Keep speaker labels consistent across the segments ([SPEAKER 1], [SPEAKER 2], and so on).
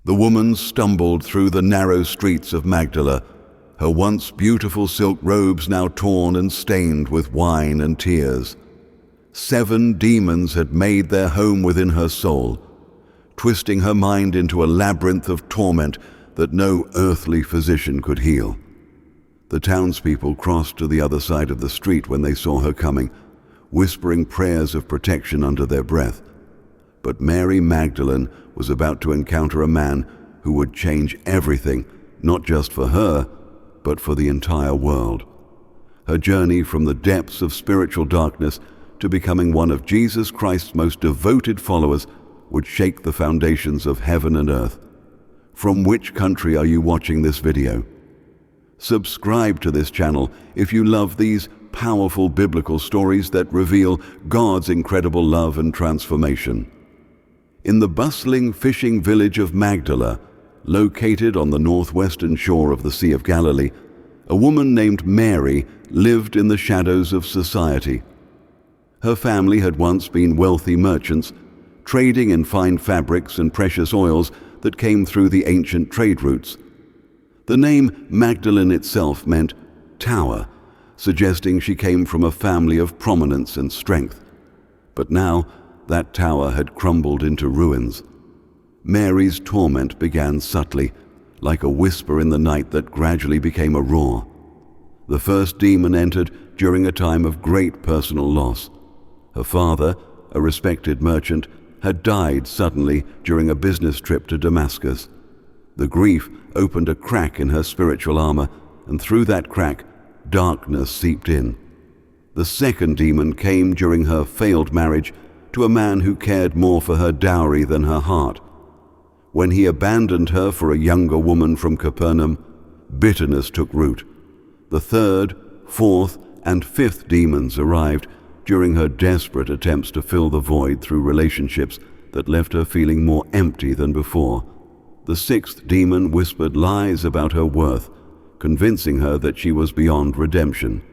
[SPEAKER 1] The woman stumbled through the narrow streets of Magdala, her once beautiful silk robes now torn and stained with wine and tears. 7 demons had made their home within her soul, twisting her mind into a labyrinth of torment that no earthly physician could heal. The townspeople crossed to the other side of the street when they saw her coming, whispering prayers of protection under their breath. But Mary Magdalene was about to encounter a man who would change everything, not just for her, but for the entire world. Her journey from the depths of spiritual darkness to becoming one of Jesus Christ's most devoted followers would shake the foundations of heaven and earth. From which country are you watching this video? Subscribe to this channel if you love these powerful biblical stories that reveal God's incredible love and transformation. In the bustling fishing village of Magdala, located on the northwestern shore of the Sea of Galilee, a woman named Mary lived in the shadows of society. Her family had once been wealthy merchants, trading in fine fabrics and precious oils that came through the ancient trade routes. The name Magdalene itself meant tower, suggesting she came from a family of prominence and strength. But now, that tower had crumbled into ruins. Mary's torment began subtly, like a whisper in the night that gradually became a roar. The first demon entered during a time of great personal loss. Her father, a respected merchant, had died suddenly during a business trip to Damascus. The grief opened a crack in her spiritual armor, and through that crack, darkness seeped in. The second demon came during her failed marriage to a man who cared more for her dowry than her heart. When he abandoned her for a younger woman from Capernaum, bitterness took root. The third, fourth, and fifth demons arrived during her desperate attempts to fill the void through relationships that left her feeling more empty than before. The sixth demon whispered lies about her worth, convincing her that she was beyond redemption.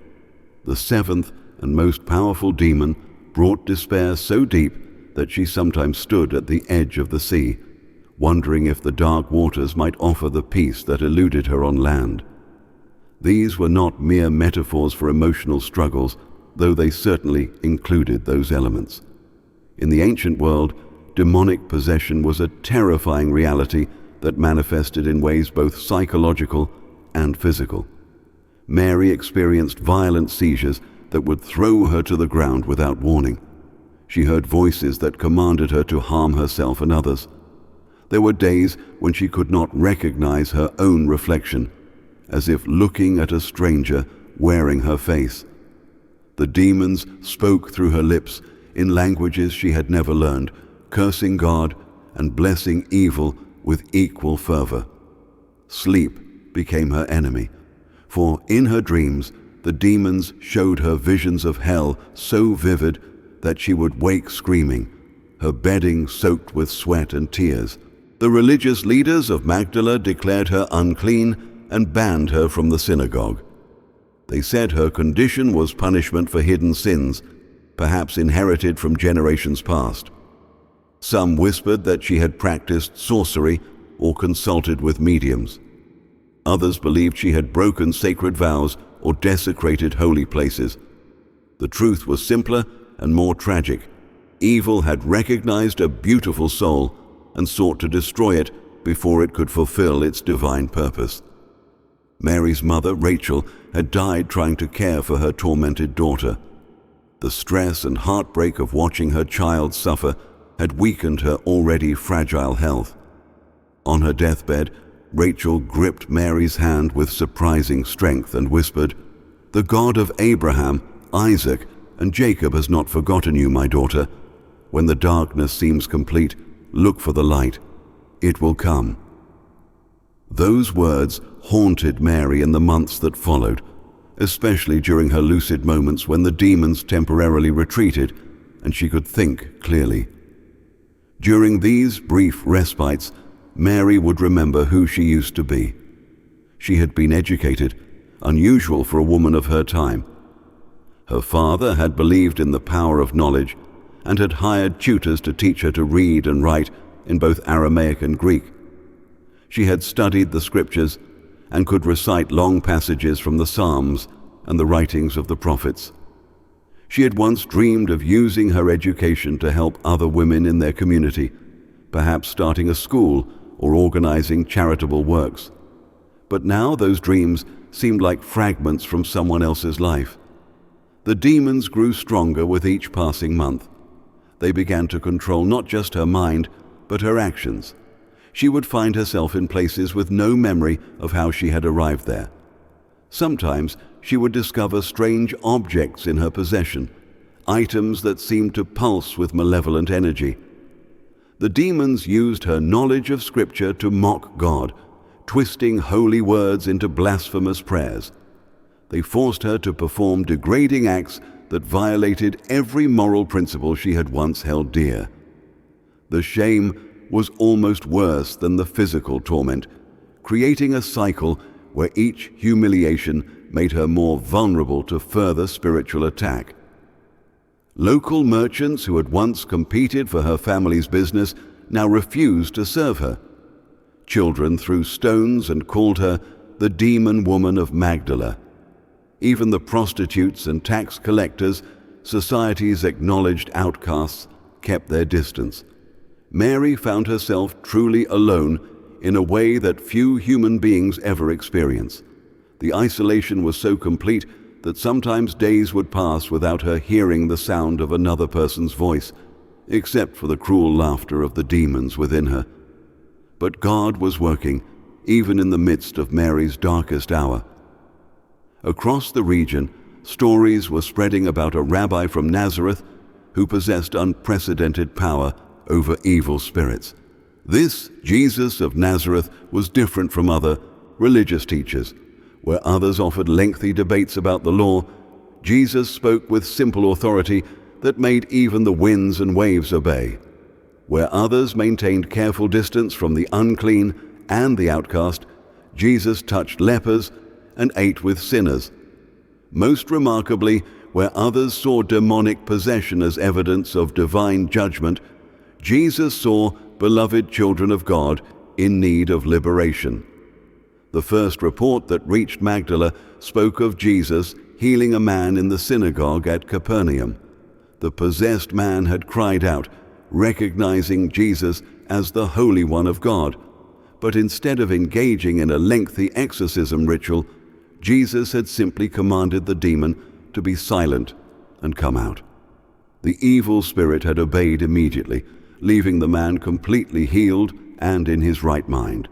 [SPEAKER 1] The seventh and most powerful demon brought despair so deep that she sometimes stood at the edge of the sea, wondering if the dark waters might offer the peace that eluded her on land. These were not mere metaphors for emotional struggles, though they certainly included those elements. In the ancient world, demonic possession was a terrifying reality that manifested in ways both psychological and physical. Mary experienced violent seizures that would throw her to the ground without warning. She heard voices that commanded her to harm herself and others. There were days when she could not recognize her own reflection, as if looking at a stranger wearing her face. The demons spoke through her lips in languages she had never learned, cursing God and blessing evil with equal fervor. Sleep became her enemy, for in her dreams the demons showed her visions of hell so vivid that she would wake screaming, her bedding soaked with sweat and tears. The religious leaders of Magdala declared her unclean and banned her from the synagogue. They said her condition was punishment for hidden sins, perhaps inherited from generations past. Some whispered that she had practiced sorcery or consulted with mediums. Others believed she had broken sacred vows or desecrated holy places. The truth was simpler and more tragic. Evil had recognized a beautiful soul and sought to destroy it before it could fulfill its divine purpose. Mary's mother, Rachel, had died trying to care for her tormented daughter. The stress and heartbreak of watching her child suffer had weakened her already fragile health. On her deathbed, Rachel gripped Mary's hand with surprising strength and whispered, "The God of Abraham, Isaac, and Jacob has not forgotten you, my daughter. When the darkness seems complete, look for the light. It will come." Those words haunted Mary in the months that followed, especially during her lucid moments when the demons temporarily retreated and she could think clearly. During these brief respites, Mary would remember who she used to be. She had been educated, unusual for a woman of her time. Her father had believed in the power of knowledge and had hired tutors to teach her to read and write in both Aramaic and Greek. She had studied the scriptures and could recite long passages from the Psalms and the writings of the prophets. She had once dreamed of using her education to help other women in their community, perhaps starting a school or organizing charitable works. But now those dreams seemed like fragments from someone else's life. The demons grew stronger with each passing month. They began to control not just her mind, but her actions. She would find herself in places with no memory of how she had arrived there. Sometimes she would discover strange objects in her possession, items that seemed to pulse with malevolent energy. The demons used her knowledge of Scripture to mock God, twisting holy words into blasphemous prayers. They forced her to perform degrading acts that violated every moral principle she had once held dear. The shame was almost worse than the physical torment, creating a cycle where each humiliation made her more vulnerable to further spiritual attack. Local merchants who had once competed for her family's business now refused to serve her. Children threw stones and called her the demon woman of Magdala. Even the prostitutes and tax collectors, society's acknowledged outcasts, kept their distance. Mary found herself truly alone in a way that few human beings ever experience. The isolation was so complete that sometimes days would pass without her hearing the sound of another person's voice, except for the cruel laughter of the demons within her. But God was working, even in the midst of Mary's darkest hour. Across the region, stories were spreading about a rabbi from Nazareth who possessed unprecedented power over evil spirits. This Jesus of Nazareth was different from other religious teachers. Where others offered lengthy debates about the law, Jesus spoke with simple authority that made even the winds and waves obey. Where others maintained careful distance from the unclean and the outcast, Jesus touched lepers and ate with sinners. Most remarkably, where others saw demonic possession as evidence of divine judgment, Jesus saw beloved children of God in need of liberation. The first report that reached Magdala spoke of Jesus healing a man in the synagogue at Capernaum. The possessed man had cried out, recognizing Jesus as the Holy One of God. But instead of engaging in a lengthy exorcism ritual, Jesus had simply commanded the demon to be silent and come out. The evil spirit had obeyed immediately, leaving the man completely healed and in his right mind.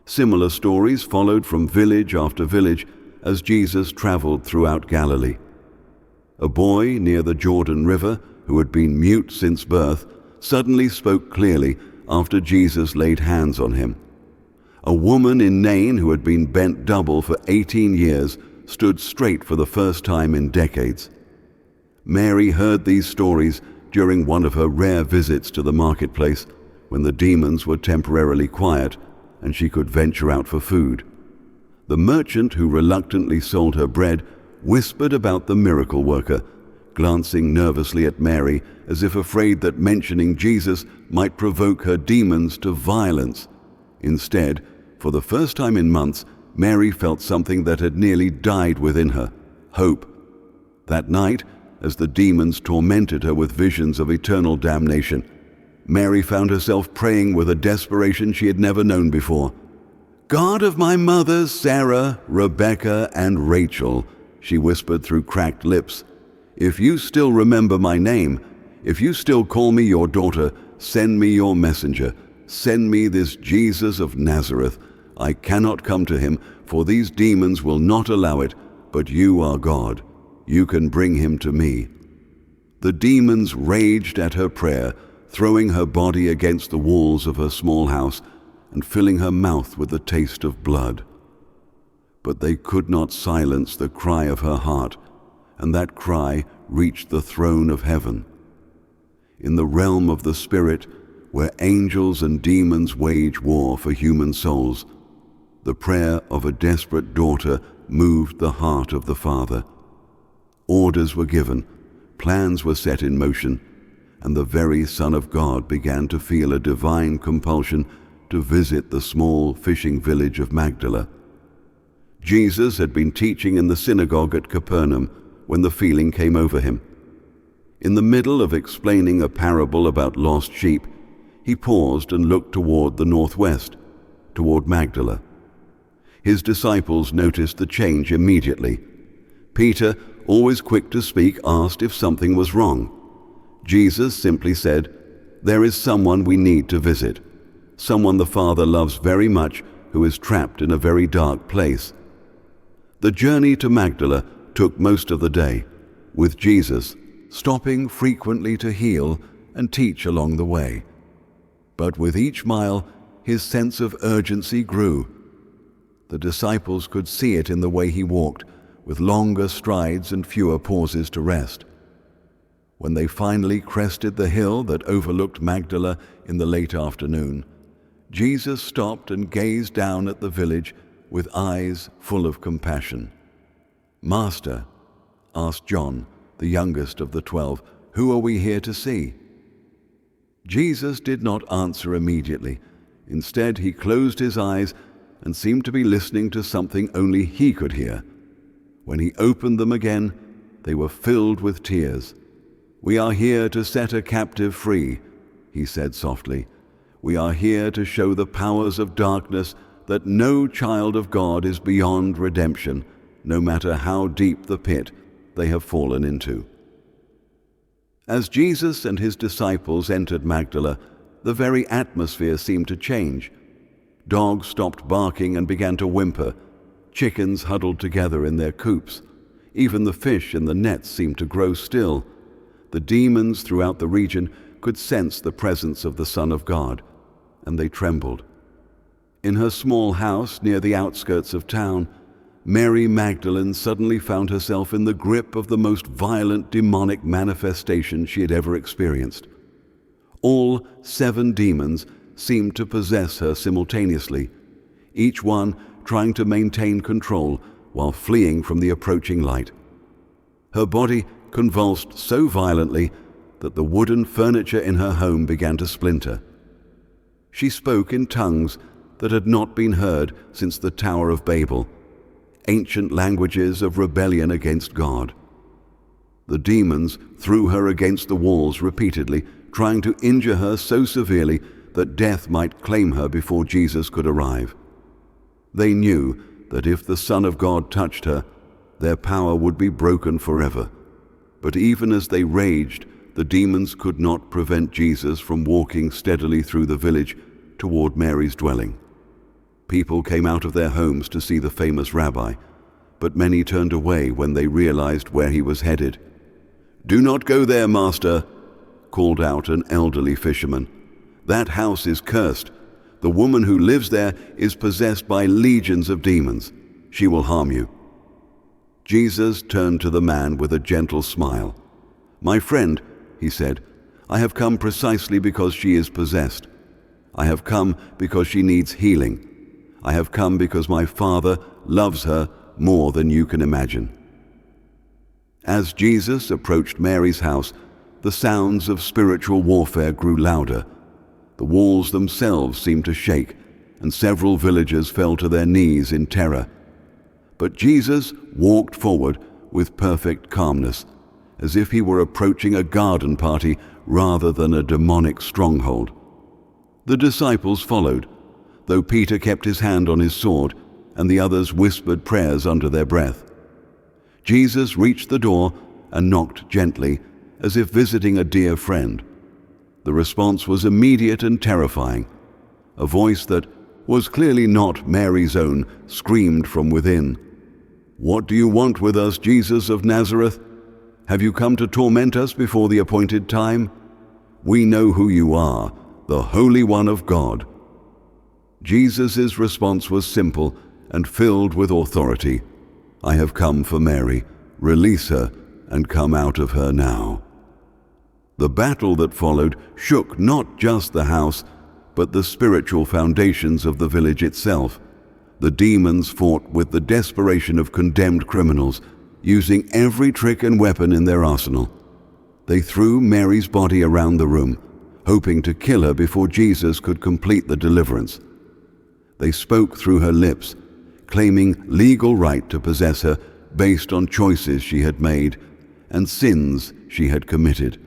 [SPEAKER 1] Similar stories followed from village after village as Jesus traveled throughout Galilee. A boy near the Jordan River, who had been mute since birth, suddenly spoke clearly after Jesus laid hands on him. A woman in Nain, who had been bent double for 18 years, stood straight for the first time in decades. Mary heard these stories during one of her rare visits to the marketplace, when the demons were temporarily quiet and she could venture out for food. The merchant who reluctantly sold her bread whispered about the miracle worker, glancing nervously at Mary as if afraid that mentioning Jesus might provoke her demons to violence. Instead, for the first time in months, Mary felt something that had nearly died within her: hope. That night, as the demons tormented her with visions of eternal damnation, Mary found herself praying with a desperation she had never known before. "God of my mothers, Sarah, Rebecca, and Rachel," she whispered through cracked lips, "if you still remember my name, if you still call me your daughter, send me your messenger. Send me this Jesus of Nazareth. I cannot come to him, for these demons will not allow it, but you are God. You can bring him to me." The demons raged at her prayer, throwing her body against the walls of her small house and filling her mouth with the taste of blood. But they could not silence the cry of her heart, and that cry reached the throne of heaven. In the realm of the Spirit, where angels and demons wage war for human souls, the prayer of a desperate daughter moved the heart of the Father. Orders were given, plans were set in motion, and the very Son of God began to feel a divine compulsion to visit the small fishing village of Magdala. Jesus had been teaching in the synagogue at Capernaum when the feeling came over him. In the middle of explaining a parable about lost sheep, he paused and looked toward the northwest, toward Magdala. His disciples noticed the change immediately. Peter, always quick to speak, asked if something was wrong. Jesus simply said, "There is someone we need to visit, someone the Father loves very much who is trapped in a very dark place." The journey to Magdala took most of the day, with Jesus stopping frequently to heal and teach along the way. But with each mile, his sense of urgency grew. The disciples could see it in the way he walked, with longer strides and fewer pauses to rest. When they finally crested the hill that overlooked Magdala in the late afternoon, Jesus stopped and gazed down at the village with eyes full of compassion. "Master," asked John, the youngest of the 12, "who are we here to see?" Jesus did not answer immediately. Instead, he closed his eyes and seemed to be listening to something only he could hear. When he opened them again, they were filled with tears. "We are here to set a captive free," he said softly. "We are here to show the powers of darkness that no child of God is beyond redemption, no matter how deep the pit they have fallen into." As Jesus and his disciples entered Magdala, the very atmosphere seemed to change. Dogs stopped barking and began to whimper. Chickens huddled together in their coops. Even the fish in the nets seemed to grow still. The demons throughout the region could sense the presence of the Son of God, and they trembled. In her small house near the outskirts of town, Mary Magdalene suddenly found herself in the grip of the most violent demonic manifestation she had ever experienced. All 7 demons seemed to possess her simultaneously, each one trying to maintain control while fleeing from the approaching light. Her body convulsed so violently that the wooden furniture in her home began to splinter. She spoke in tongues that had not been heard since the Tower of Babel, ancient languages of rebellion against God. The demons threw her against the walls repeatedly, trying to injure her so severely that death might claim her before Jesus could arrive. They knew that if the Son of God touched her, their power would be broken forever. But even as they raged, the demons could not prevent Jesus from walking steadily through the village toward Mary's dwelling. People came out of their homes to see the famous rabbi, but many turned away when they realized where he was headed. "Do not go there, Master," called out an elderly fisherman. "That house is cursed. The woman who lives there is possessed by legions of demons. She will harm you." Jesus turned to the man with a gentle smile. "My friend," he said, "I have come precisely because she is possessed. I have come because she needs healing. I have come because my Father loves her more than you can imagine." As Jesus approached Mary's house, the sounds of spiritual warfare grew louder. The walls themselves seemed to shake, and several villagers fell to their knees in terror. But Jesus walked forward with perfect calmness, as if he were approaching a garden party rather than a demonic stronghold. The disciples followed, though Peter kept his hand on his sword, and the others whispered prayers under their breath. Jesus reached the door and knocked gently, as if visiting a dear friend. The response was immediate and terrifying. A voice that was clearly not Mary's own screamed from within, "What do you want with us, Jesus of Nazareth? Have you come to torment us before the appointed time? We know who you are, the Holy One of God." Jesus' response was simple and filled with authority. "I have come for Mary. Release her and come out of her now." The battle that followed shook not just the house, but the spiritual foundations of the village itself. The demons fought with the desperation of condemned criminals, using every trick and weapon in their arsenal. They threw Mary's body around the room, hoping to kill her before Jesus could complete the deliverance. They spoke through her lips, claiming legal right to possess her based on choices she had made and sins she had committed.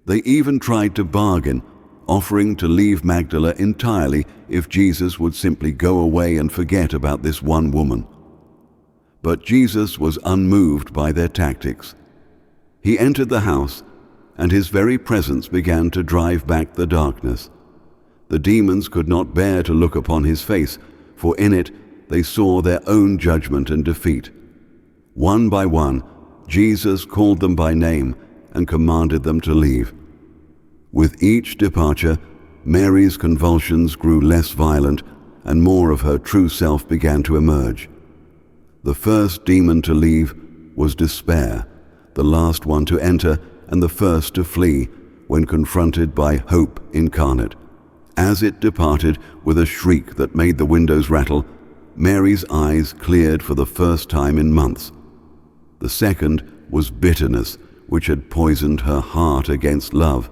[SPEAKER 1] They even tried to bargain, offering to leave Magdala entirely if Jesus would simply go away and forget about this one woman. But Jesus was unmoved by their tactics. He entered the house, and his very presence began to drive back the darkness. The demons could not bear to look upon his face, for in it they saw their own judgment and defeat. One by one, Jesus called them by name and commanded them to leave. With each departure, Mary's convulsions grew less violent and more of her true self began to emerge. The first demon to leave was despair, the last one to enter and the first to flee when confronted by hope incarnate. As it departed with a shriek that made the windows rattle, Mary's eyes cleared for the first time in months. The second was bitterness, which had poisoned her heart against love.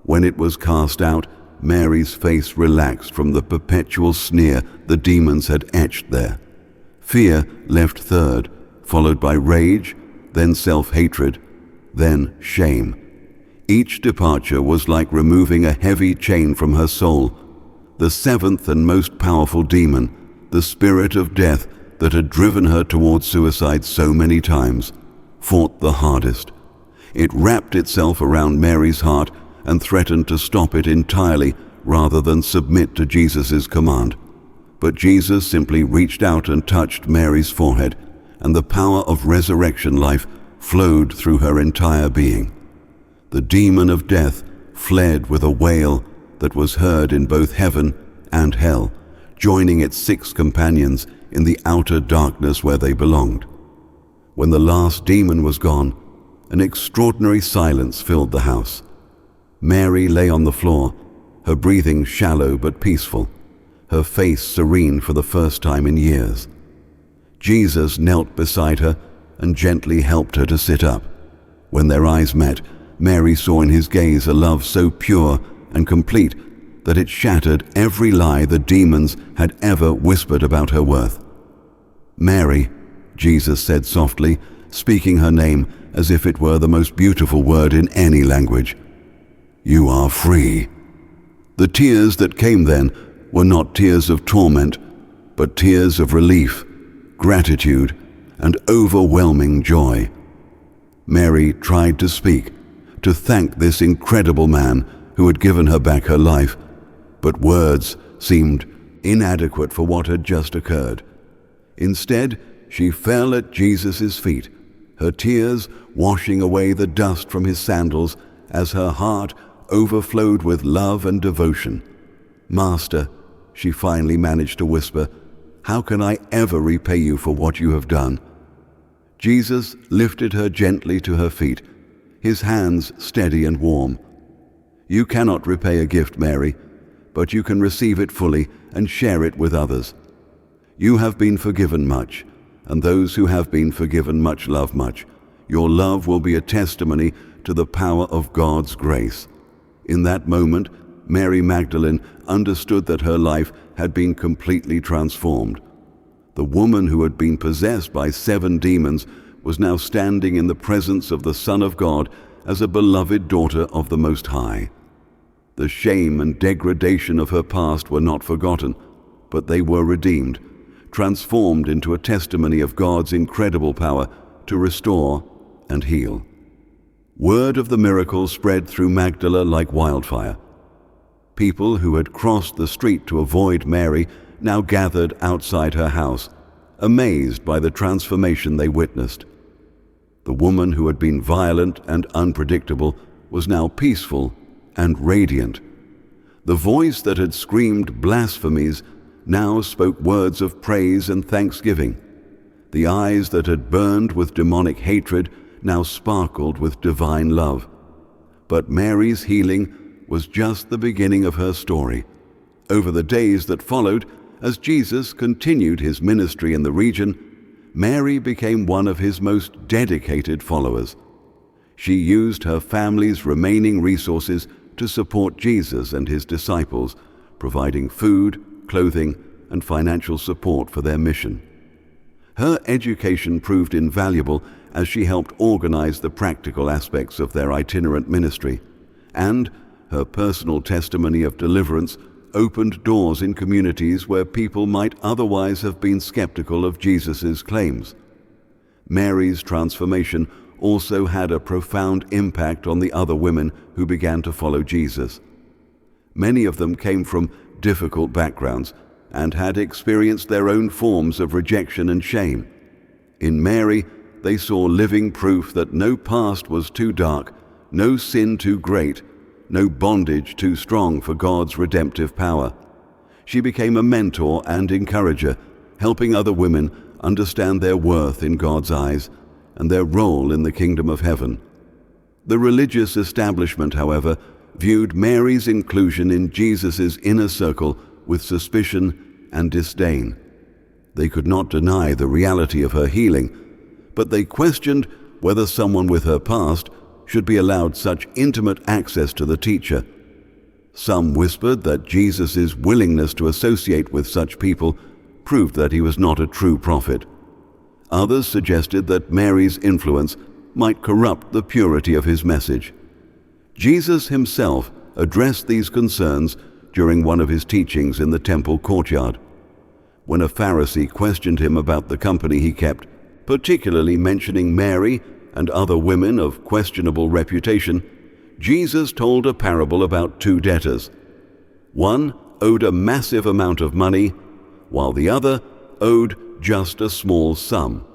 [SPEAKER 1] When it was cast out, Mary's face relaxed from the perpetual sneer the demons had etched there. Fear left third, followed by rage, then self-hatred, then shame. Each departure was like removing a heavy chain from her soul. The seventh and most powerful demon, the spirit of death that had driven her towards suicide so many times, fought the hardest. It wrapped itself around Mary's heart and threatened to stop it entirely rather than submit to Jesus' command. But Jesus simply reached out and touched Mary's forehead, and the power of resurrection life flowed through her entire being. The demon of death fled with a wail that was heard in both heaven and hell, joining its 6 companions in the outer darkness where they belonged. When the last demon was gone, an extraordinary silence filled the house. Mary lay on the floor, her breathing shallow but peaceful, her face serene for the first time in years. Jesus knelt beside her and gently helped her to sit up. When their eyes met, Mary saw in his gaze a love so pure and complete that it shattered every lie the demons had ever whispered about her worth. "Mary," Jesus said softly, speaking her name as if it were the most beautiful word in any language. "You are free." The tears that came then were not tears of torment, but tears of relief, gratitude, and overwhelming joy. Mary tried to speak, to thank this incredible man who had given her back her life, but words seemed inadequate for what had just occurred. Instead, she fell at Jesus' feet, her tears washing away the dust from his sandals as her heart overflowed with love and devotion. "Master," she finally managed to whisper, "how can I ever repay you for what you have done?" Jesus lifted her gently to her feet, his hands steady and warm. "You cannot repay a gift, Mary, but you can receive it fully and share it with others. You have been forgiven much, and those who have been forgiven much love much. Your love will be a testimony to the power of God's grace." In that moment, Mary Magdalene understood that her life had been completely transformed. The woman who had been possessed by 7 demons was now standing in the presence of the Son of God as a beloved daughter of the Most High. The shame and degradation of her past were not forgotten, but they were redeemed, transformed into a testimony of God's incredible power to restore and heal. Word of the miracle spread through Magdala like wildfire. People who had crossed the street to avoid Mary now gathered outside her house, amazed by the transformation they witnessed. The woman who had been violent and unpredictable was now peaceful and radiant. The voice that had screamed blasphemies now spoke words of praise and thanksgiving. The eyes that had burned with demonic hatred now sparkled with divine love. But Mary's healing was just the beginning of her story. Over the days that followed, as Jesus continued his ministry in the region, Mary became one of his most dedicated followers. She used her family's remaining resources to support Jesus and his disciples, providing food, clothing, and financial support for their mission. Her education proved invaluable as she helped organize the practical aspects of their itinerant ministry, and her personal testimony of deliverance opened doors in communities where people might otherwise have been skeptical of Jesus' claims. Mary's transformation also had a profound impact on the other women who began to follow Jesus. Many of them came from difficult backgrounds and had experienced their own forms of rejection and shame. In Mary, they saw living proof that no past was too dark, no sin too great, no bondage too strong for God's redemptive power. She became a mentor and encourager, helping other women understand their worth in God's eyes and their role in the kingdom of heaven. The religious establishment, however, viewed Mary's inclusion in Jesus' inner circle with suspicion and disdain. They could not deny the reality of her healing, but they questioned whether someone with her past should be allowed such intimate access to the teacher. Some whispered that Jesus' willingness to associate with such people proved that he was not a true prophet. Others suggested that Mary's influence might corrupt the purity of his message. Jesus himself addressed these concerns during one of his teachings in the temple courtyard. When a Pharisee questioned him about the company he kept, particularly mentioning Mary and other women of questionable reputation, Jesus told a parable about two debtors. One owed a massive amount of money, while the other owed just a small sum.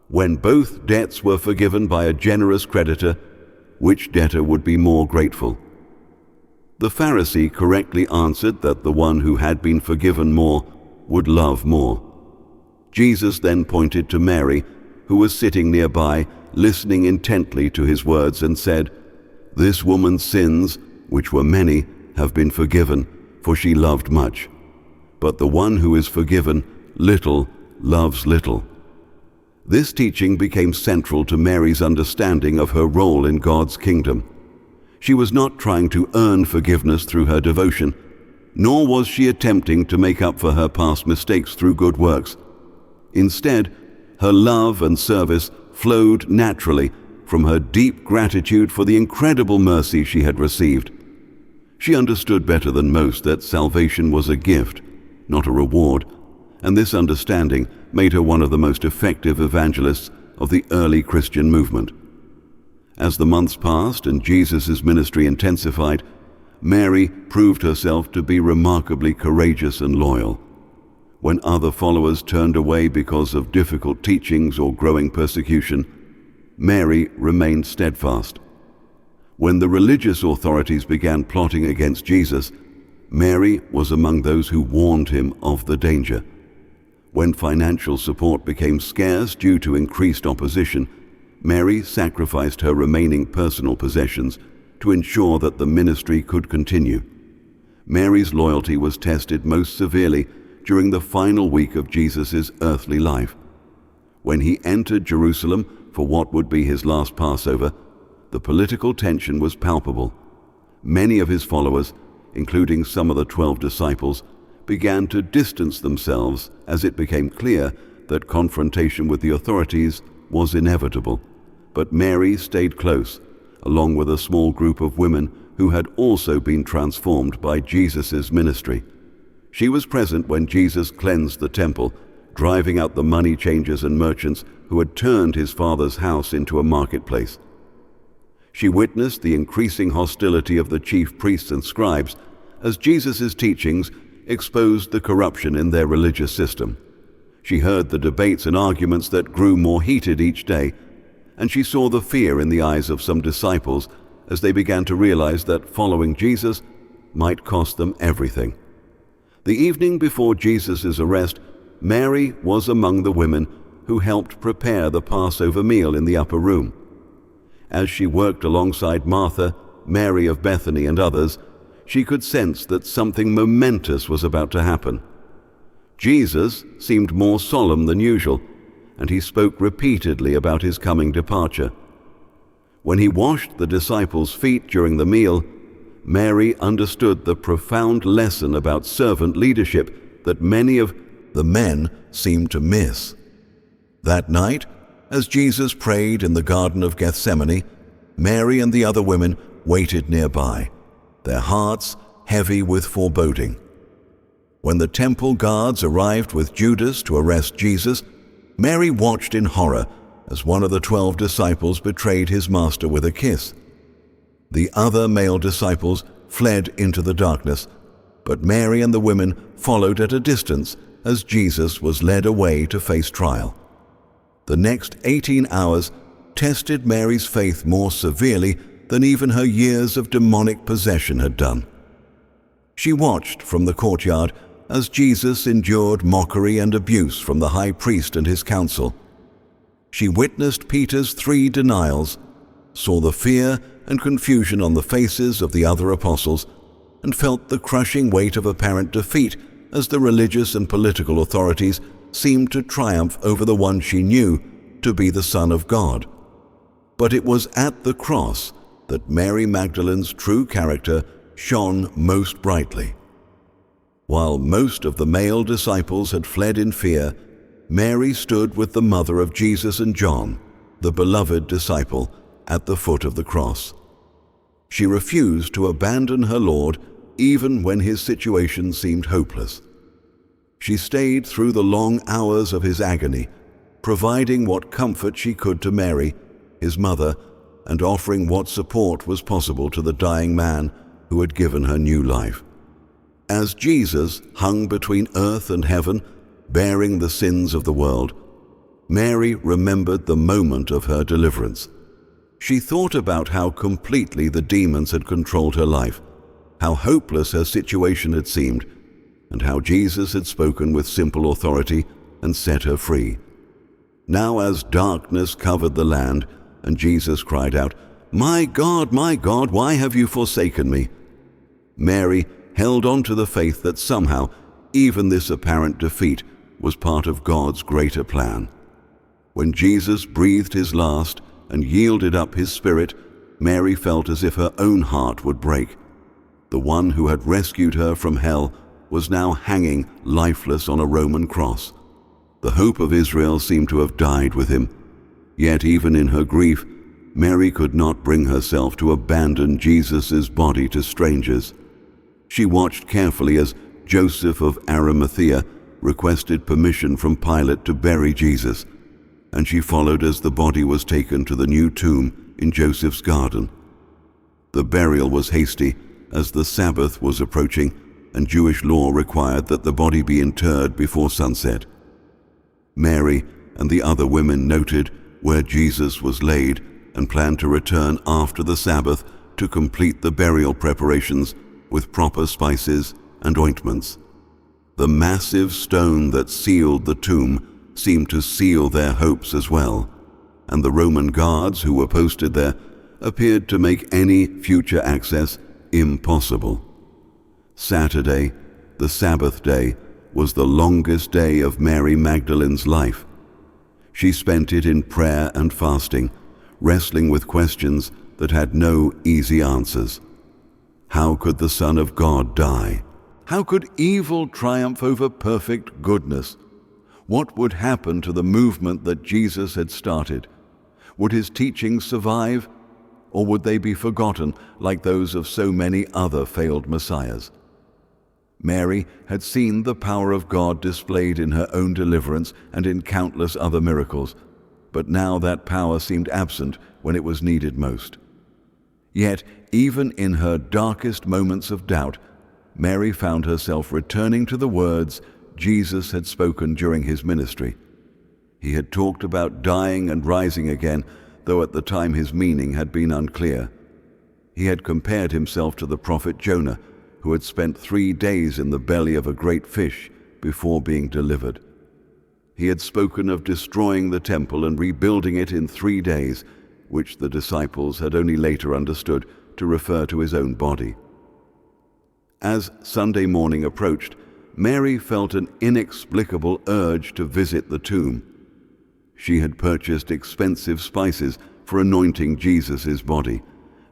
[SPEAKER 1] When both debts were forgiven by a generous creditor, which debtor would be more grateful? The Pharisee correctly answered that the one who had been forgiven more would love more. Jesus then pointed to Mary, who was sitting nearby, listening intently to his words, and said, "This woman's sins, which were many, have been forgiven, for she loved much. But the one who is forgiven little loves little." This teaching became central to Mary's understanding of her role in God's kingdom. She was not trying to earn forgiveness through her devotion, nor was she attempting to make up for her past mistakes through good works. Instead, her love and service flowed naturally from her deep gratitude for the incredible mercy she had received. She understood better than most that salvation was a gift, not a reward, and this understanding made her one of the most effective evangelists of the early Christian movement. As the months passed and Jesus' ministry intensified, Mary proved herself to be remarkably courageous and loyal. When other followers turned away because of difficult teachings or growing persecution, Mary remained steadfast. When the religious authorities began plotting against Jesus, Mary was among those who warned him of the danger. When financial support became scarce due to increased opposition, Mary sacrificed her remaining personal possessions to ensure that the ministry could continue. Mary's loyalty was tested most severely during the final week of Jesus' earthly life. When he entered Jerusalem for what would be his last Passover, the political tension was palpable. Many of his followers, including some of the 12 disciples, began to distance themselves as it became clear that confrontation with the authorities was inevitable. But Mary stayed close, along with a small group of women who had also been transformed by Jesus' ministry. She was present when Jesus cleansed the temple, driving out the money changers and merchants who had turned his father's house into a marketplace. She witnessed the increasing hostility of the chief priests and scribes as Jesus' teachings exposed the corruption in their religious system. She heard the debates and arguments that grew more heated each day, and she saw the fear in the eyes of some disciples as they began to realize that following Jesus might cost them everything. The evening before Jesus' arrest, Mary was among the women who helped prepare the Passover meal in the upper room. As she worked alongside Martha, Mary of Bethany, and others, she could sense that something momentous was about to happen. Jesus seemed more solemn than usual, and he spoke repeatedly about his coming departure. When he washed the disciples' feet during the meal, Mary understood the profound lesson about servant leadership that many of the men seemed to miss. That night, as Jesus prayed in the Garden of Gethsemane, Mary and the other women waited nearby, their hearts heavy with foreboding. When the temple guards arrived with Judas to arrest Jesus, Mary watched in horror as one of the 12 disciples betrayed his master with a kiss. The other male disciples fled into the darkness, but Mary and the women followed at a distance as Jesus was led away to face trial. The next 18 hours tested Mary's faith more severely than even her years of demonic possession had done. She watched from the courtyard as Jesus endured mockery and abuse from the high priest and his council. She witnessed Peter's 3 denials, saw the fear and confusion on the faces of the other apostles, and felt the crushing weight of apparent defeat as the religious and political authorities seemed to triumph over the one she knew to be the Son of God. But it was at the cross that Mary Magdalene's true character shone most brightly. While most of the male disciples had fled in fear, Mary stood with the mother of Jesus and John, the beloved disciple, at the foot of the cross. She refused to abandon her Lord even when his situation seemed hopeless. She stayed through the long hours of his agony, providing what comfort she could to Mary, his mother, and offering what support was possible to the dying man who had given her new life. As Jesus hung between earth and heaven, bearing the sins of the world, Mary remembered the moment of her deliverance. She thought about how completely the demons had controlled her life, how hopeless her situation had seemed, and how Jesus had spoken with simple authority and set her free. Now as darkness covered the land, and Jesus cried out, my God, why have you forsaken me?" Mary held on to the faith that somehow even this apparent defeat was part of God's greater plan. When Jesus breathed his last and yielded up his spirit, Mary felt as if her own heart would break. The one who had rescued her from hell was now hanging lifeless on a Roman cross. The hope of Israel seemed to have died with him. Yet even in her grief, Mary could not bring herself to abandon Jesus' body to strangers. She watched carefully as Joseph of Arimathea requested permission from Pilate to bury Jesus, and she followed as the body was taken to the new tomb in Joseph's garden. The burial was hasty, as the Sabbath was approaching, and Jewish law required that the body be interred before sunset. Mary and the other women noted where Jesus was laid and planned to return after the Sabbath to complete the burial preparations with proper spices and ointments. The massive stone that sealed the tomb seemed to seal their hopes as well, and the Roman guards who were posted there appeared to make any future access impossible. Saturday, the Sabbath day, was the longest day of Mary Magdalene's life. She spent it in prayer and fasting, wrestling with questions that had no easy answers. How could the Son of God die? How could evil triumph over perfect goodness? What would happen to the movement that Jesus had started? Would his teachings survive, or would they be forgotten like those of so many other failed messiahs? Mary had seen the power of God displayed in her own deliverance and in countless other miracles, but now that power seemed absent when it was needed most. Yet, even in her darkest moments of doubt, Mary found herself returning to the words Jesus had spoken during his ministry. He had talked about dying and rising again, though at the time his meaning had been unclear. He had compared himself to the prophet Jonah, who had spent 3 days in the belly of a great fish before being delivered. He had spoken of destroying the temple and rebuilding it in 3 days, which the disciples had only later understood to refer to his own body. As Sunday morning approached, Mary felt an inexplicable urge to visit the tomb. She had purchased expensive spices for anointing Jesus' body,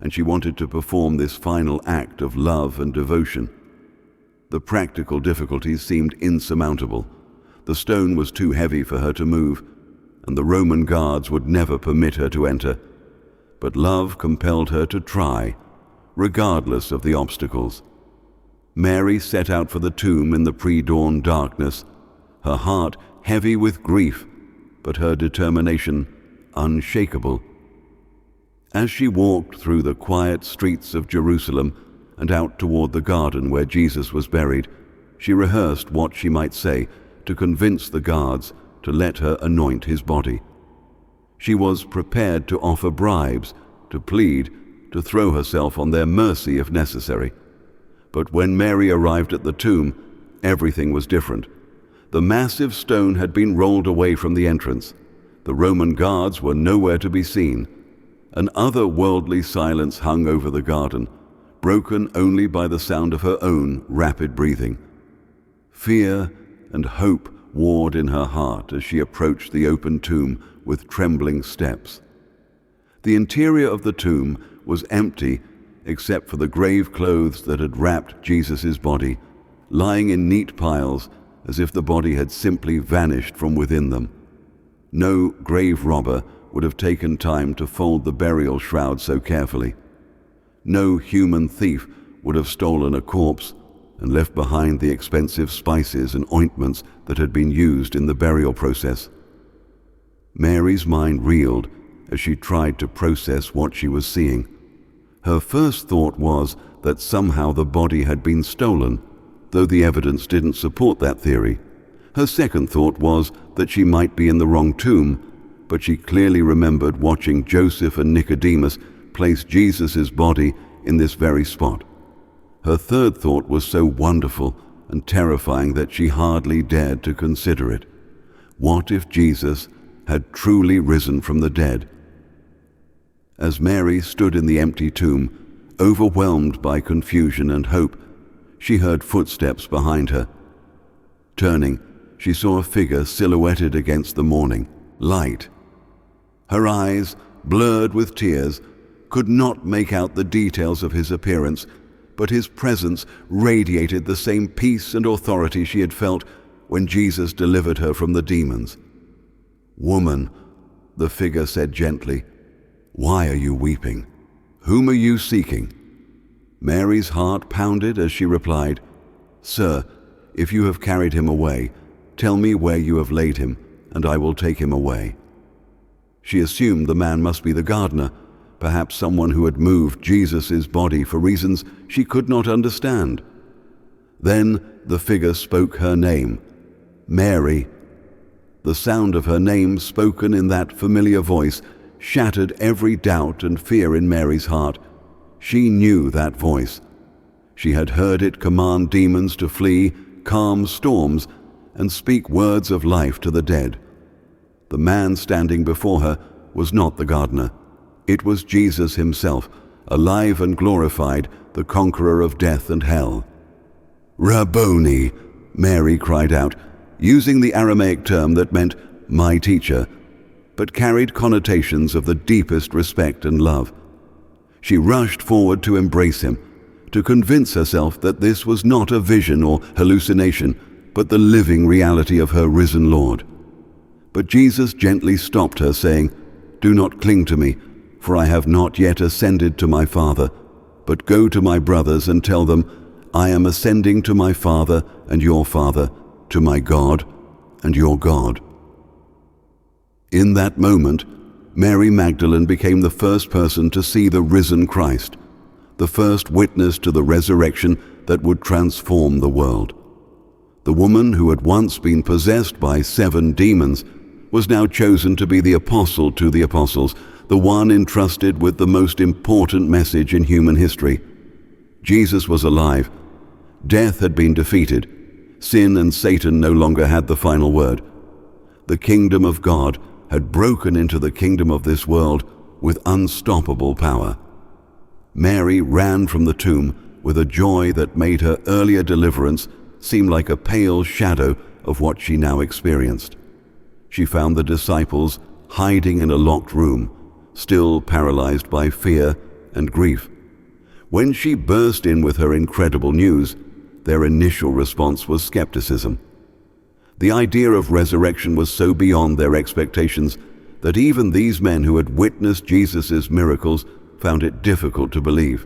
[SPEAKER 1] and she wanted to perform this final act of love and devotion. The practical difficulties seemed insurmountable. The stone was too heavy for her to move, and the Roman guards would never permit her to enter. But love compelled her to try, regardless of the obstacles. Mary set out for the tomb in the pre-dawn darkness, her heart heavy with grief, but her determination unshakable. As she walked through the quiet streets of Jerusalem and out toward the garden where Jesus was buried, she rehearsed what she might say to convince the guards to let her anoint his body. She was prepared to offer bribes, to plead, to throw herself on their mercy if necessary. But when Mary arrived at the tomb, everything was different. The massive stone had been rolled away from the entrance. The Roman guards were nowhere to be seen. An otherworldly silence hung over the garden, broken only by the sound of her own rapid breathing. Fear and hope warred in her heart as she approached the open tomb with trembling steps. The interior of the tomb was empty except for the grave clothes that had wrapped Jesus' body, lying in neat piles as if the body had simply vanished from within them. No grave robber would have taken time to fold the burial shroud so carefully. No human thief would have stolen a corpse and left behind the expensive spices and ointments that had been used in the burial process. Mary's mind reeled as she tried to process what she was seeing. Her first thought was that somehow the body had been stolen, though the evidence didn't support that theory. Her second thought was that she might be in the wrong tomb, but she clearly remembered watching Joseph and Nicodemus place Jesus' body in this very spot. Her third thought was so wonderful and terrifying that she hardly dared to consider it. What if Jesus had truly risen from the dead? As Mary stood in the empty tomb, overwhelmed by confusion and hope, she heard footsteps behind her. Turning, she saw a figure silhouetted against the morning light. Her eyes, blurred with tears, could not make out the details of his appearance, but his presence radiated the same peace and authority she had felt when Jesus delivered her from the demons. "Woman," the figure said gently, "why are you weeping? Whom are you seeking?" Mary's heart pounded as she replied, "Sir, if you have carried him away, tell me where you have laid him, and I will take him away." She assumed the man must be the gardener, perhaps someone who had moved Jesus' body for reasons she could not understand. Then the figure spoke her name, Mary. The sound of her name spoken in that familiar voice shattered every doubt and fear in Mary's heart. She knew that voice. She had heard it command demons to flee, calm storms, and speak words of life to the dead. The man standing before her was not the gardener. It was Jesus himself, alive and glorified, the conqueror of death and hell. "Rabboni," Mary cried out, using the Aramaic term that meant "my teacher," but carried connotations of the deepest respect and love. She rushed forward to embrace him, to convince herself that this was not a vision or hallucination, but the living reality of her risen Lord. But Jesus gently stopped her, saying, "Do not cling to me, for I have not yet ascended to my Father, but go to my brothers and tell them, I am ascending to my Father and your Father, to my God and your God." In that moment, Mary Magdalene became the first person to see the risen Christ, the first witness to the resurrection that would transform the world. The woman who had once been possessed by 7 demons was now chosen to be the apostle to the apostles, the one entrusted with the most important message in human history. Jesus was alive. Death had been defeated. Sin and Satan no longer had the final word. The kingdom of God had broken into the kingdom of this world with unstoppable power. Mary ran from the tomb with a joy that made her earlier deliverance seem like a pale shadow of what she now experienced. She found the disciples hiding in a locked room, still paralyzed by fear and grief. When she burst in with her incredible news, their initial response was skepticism. The idea of resurrection was so beyond their expectations that even these men who had witnessed Jesus' miracles found it difficult to believe.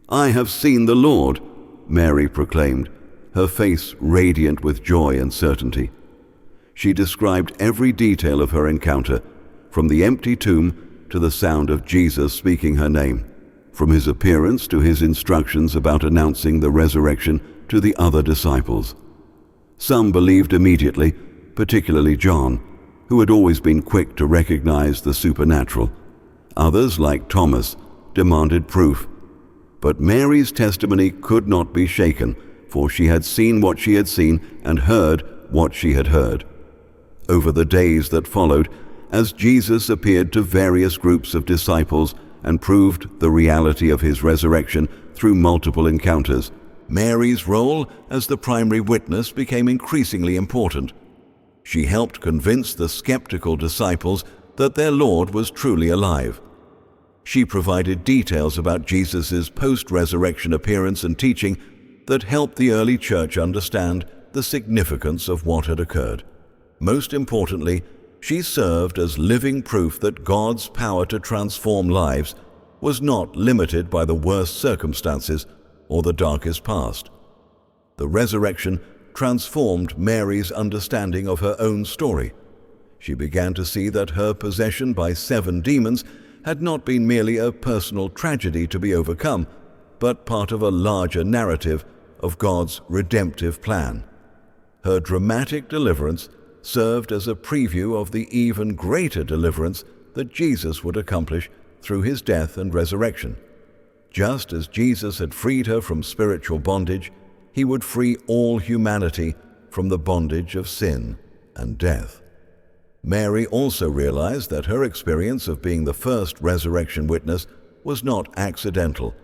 [SPEAKER 1] "I have seen the Lord," Mary proclaimed, her face radiant with joy and certainty. She described every detail of her encounter, from the empty tomb to the sound of Jesus speaking her name, from his appearance to his instructions about announcing the resurrection to the other disciples. Some believed immediately, particularly John, who had always been quick to recognize the supernatural. Others, like Thomas, demanded proof. But Mary's testimony could not be shaken, for she had seen what she had seen and heard what she had heard. Over the days that followed, as Jesus appeared to various groups of disciples and proved the reality of his resurrection through multiple encounters, Mary's role as the primary witness became increasingly important. She helped convince the skeptical disciples that their Lord was truly alive. She provided details about Jesus' post-resurrection appearance and teaching that helped the early church understand the significance of what had occurred. Most importantly, she served as living proof that God's power to transform lives was not limited by the worst circumstances or the darkest past. The resurrection transformed Mary's understanding of her own story. She began to see that her possession by 7 demons had not been merely a personal tragedy to be overcome, but part of a larger narrative of God's redemptive plan. Her dramatic deliverance served as a preview of the even greater deliverance that Jesus would accomplish through his death and resurrection. Just as Jesus had freed her from spiritual bondage, he would free all humanity from the bondage of sin and death. Mary also realized that her experience of being the first resurrection witness was not accidental.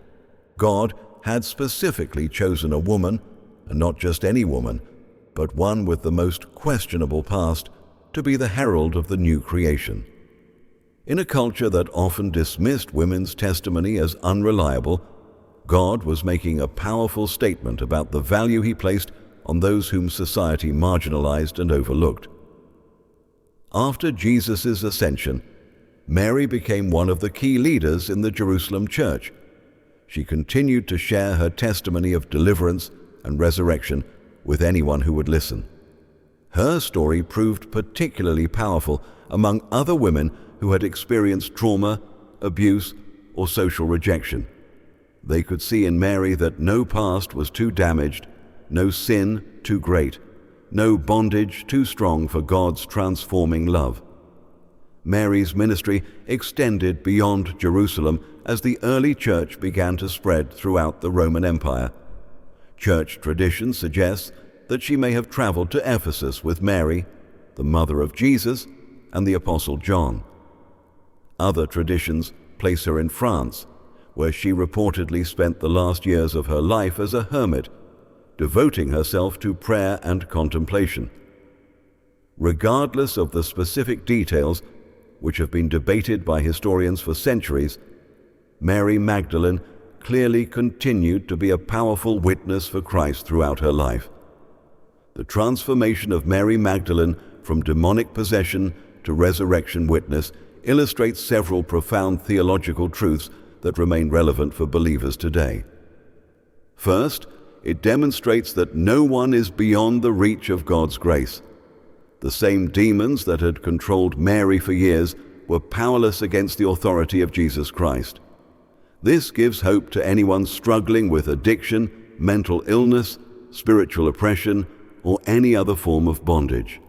[SPEAKER 1] God had specifically chosen a woman, and not just any woman, but one with the most questionable past, to be the herald of the new creation. In a culture that often dismissed women's testimony as unreliable, God was making a powerful statement about the value he placed on those whom society marginalized and overlooked. After Jesus' ascension, Mary became one of the key leaders in the Jerusalem church. She continued to share her testimony of deliverance and resurrection with anyone who would listen. Her story proved particularly powerful among other women who had experienced trauma, abuse, or social rejection. They could see in Mary that no past was too damaged, no sin too great, no bondage too strong for God's transforming love. Mary's ministry extended beyond Jerusalem as the early church began to spread throughout the Roman Empire. Church tradition suggests that she may have traveled to Ephesus with Mary, the mother of Jesus, and the Apostle John. Other traditions place her in France, where she reportedly spent the last years of her life as a hermit, devoting herself to prayer and contemplation. Regardless of the specific details, which have been debated by historians for centuries, Mary Magdalene clearly continued to be a powerful witness for Christ throughout her life. The transformation of Mary Magdalene from demonic possession to resurrection witness illustrates several profound theological truths that remain relevant for believers today. First, it demonstrates that no one is beyond the reach of God's grace. The same demons that had controlled Mary for years were powerless against the authority of Jesus Christ. This gives hope to anyone struggling with addiction, mental illness, spiritual oppression, or any other form of bondage.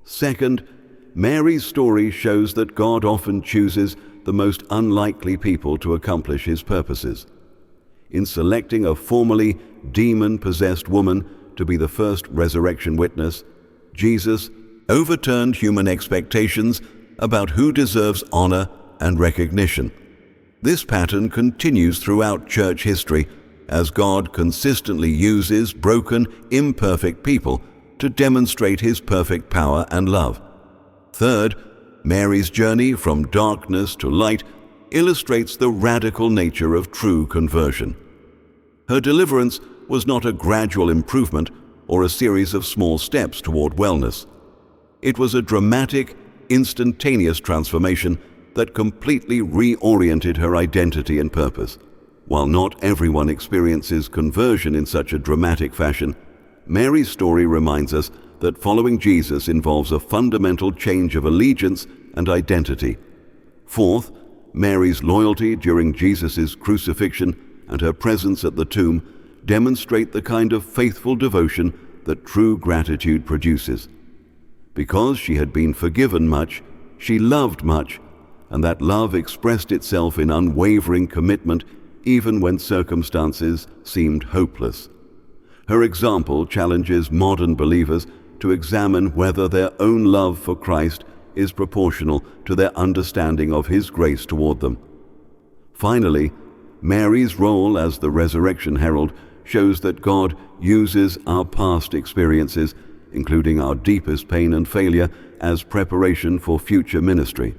[SPEAKER 1] Second, Mary's story shows that God often chooses the most unlikely people to accomplish his purposes. In selecting a formerly demon-possessed woman to be the first resurrection witness, Jesus overturned human expectations about who deserves honor and recognition. This pattern continues throughout church history as God consistently uses broken, imperfect people to demonstrate his perfect power and love. Third, Mary's journey from darkness to light illustrates the radical nature of true conversion. Her deliverance was not a gradual improvement or a series of small steps toward wellness. It was a dramatic, instantaneous transformation that completely reoriented her identity and purpose. While not everyone experiences conversion in such a dramatic fashion, Mary's story reminds us that following Jesus involves a fundamental change of allegiance and identity. Fourth, Mary's loyalty during Jesus' crucifixion and her presence at the tomb demonstrate the kind of faithful devotion that true gratitude produces. Because she had been forgiven much, she loved much, and that love expressed itself in unwavering commitment even when circumstances seemed hopeless. Her example challenges modern believers to examine whether their own love for Christ is proportional to their understanding of His grace toward them. Finally, Mary's role as the resurrection herald shows that God uses our past experiences, including our deepest pain and failure, as preparation for future ministry.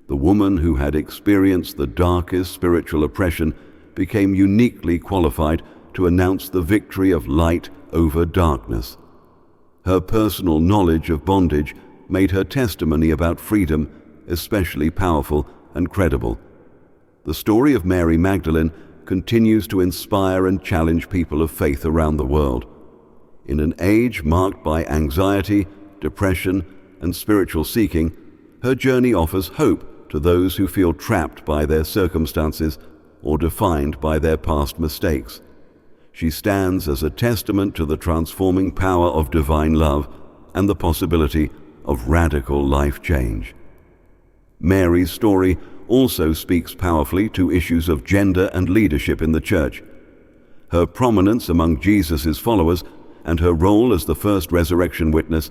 [SPEAKER 1] The woman who had experienced the darkest spiritual oppression became uniquely qualified to announce the victory of light over darkness. Her personal knowledge of bondage made her testimony about freedom especially powerful and credible. The story of Mary Magdalene continues to inspire and challenge people of faith around the world. In an age marked by anxiety, depression, and spiritual seeking, her journey offers hope to those who feel trapped by their circumstances or defined by their past mistakes. She stands as a testament to the transforming power of divine love and the possibility of radical life change. Mary's story also speaks powerfully to issues of gender and leadership in the church. Her prominence among Jesus' followers and her role as the first resurrection witness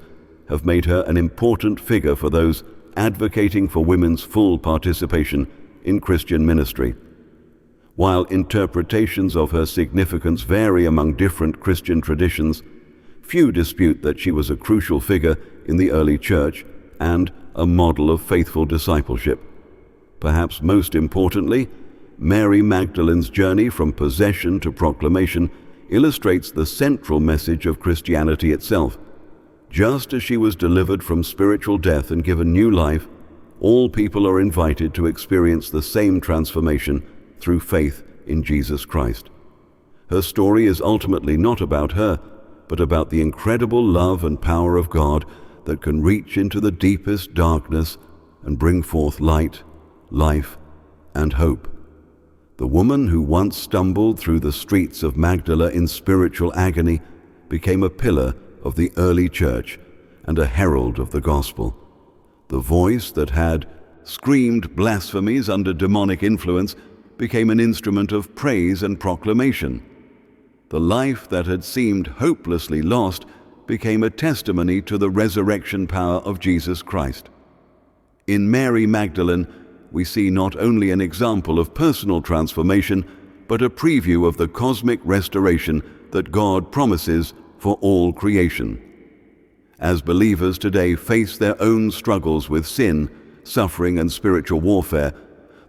[SPEAKER 1] have made her an important figure for those advocating for women's full participation in Christian ministry. While interpretations of her significance vary among different Christian traditions, few dispute that she was a crucial figure in the early church and a model of faithful discipleship. Perhaps most importantly, Mary Magdalene's journey from possession to proclamation illustrates the central message of Christianity itself. Just as she was delivered from spiritual death and given new life, all people are invited to experience the same transformation through faith in Jesus Christ. Her story is ultimately not about her, but about the incredible love and power of God that can reach into the deepest darkness and bring forth light, life, and hope. The woman who once stumbled through the streets of Magdala in spiritual agony became a pillar of the early church and a herald of the gospel. The voice that had screamed blasphemies under demonic influence became an instrument of praise and proclamation. The life that had seemed hopelessly lost became a testimony to the resurrection power of Jesus Christ. In Mary Magdalene, we see not only an example of personal transformation, but a preview of the cosmic restoration that God promises for all creation. As believers today face their own struggles with sin, suffering, and spiritual warfare,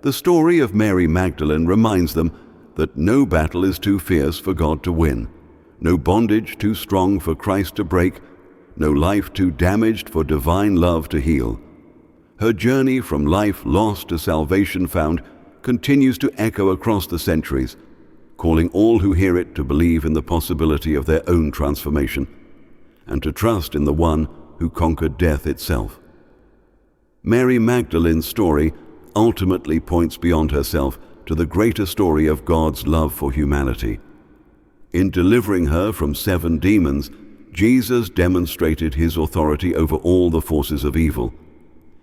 [SPEAKER 1] the story of Mary Magdalene reminds them that no battle is too fierce for God to win, no bondage too strong for Christ to break, no life too damaged for divine love to heal. Her journey from life lost to salvation found continues to echo across the centuries, calling all who hear it to believe in the possibility of their own transformation and to trust in the one who conquered death itself. Mary Magdalene's story ultimately points beyond herself to the greater story of God's love for humanity. In delivering her from 7 demons, Jesus demonstrated His authority over all the forces of evil.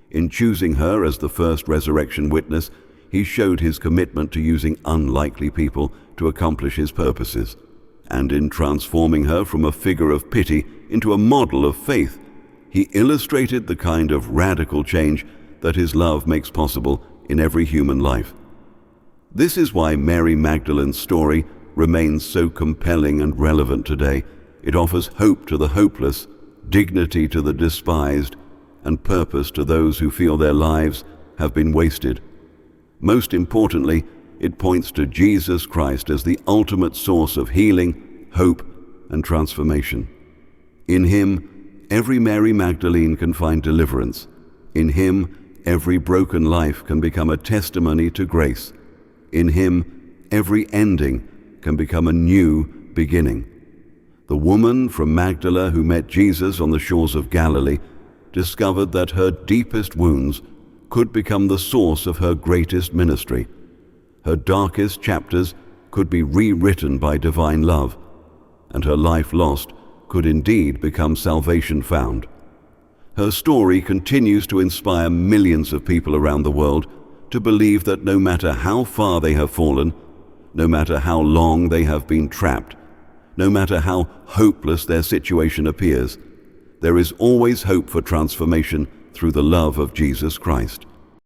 [SPEAKER 1] In choosing her as the first resurrection witness, He showed His commitment to using unlikely people to accomplish His purposes. And in transforming her from a figure of pity into a model of faith, He illustrated the kind of radical change that His love makes possible in every human life. This is why Mary Magdalene's story remains so compelling and relevant today. It offers hope to the hopeless, dignity to the despised, and purpose to those who feel their lives have been wasted. Most importantly, it points to Jesus Christ as the ultimate source of healing, hope, and transformation. In Him, every Mary Magdalene can find deliverance. In Him, every broken life can become a testimony to grace. In Him, every ending can become a new beginning. The woman from Magdala who met Jesus on the shores of Galilee discovered that her deepest wounds could become the source of her greatest ministry. Her darkest chapters could be rewritten by divine love, and her life lost could indeed become salvation found. Her story continues to inspire millions of people around the world to believe that no matter how far they have fallen, no matter how long they have been trapped, no matter how hopeless their situation appears, there is always hope for transformation through the love of Jesus Christ.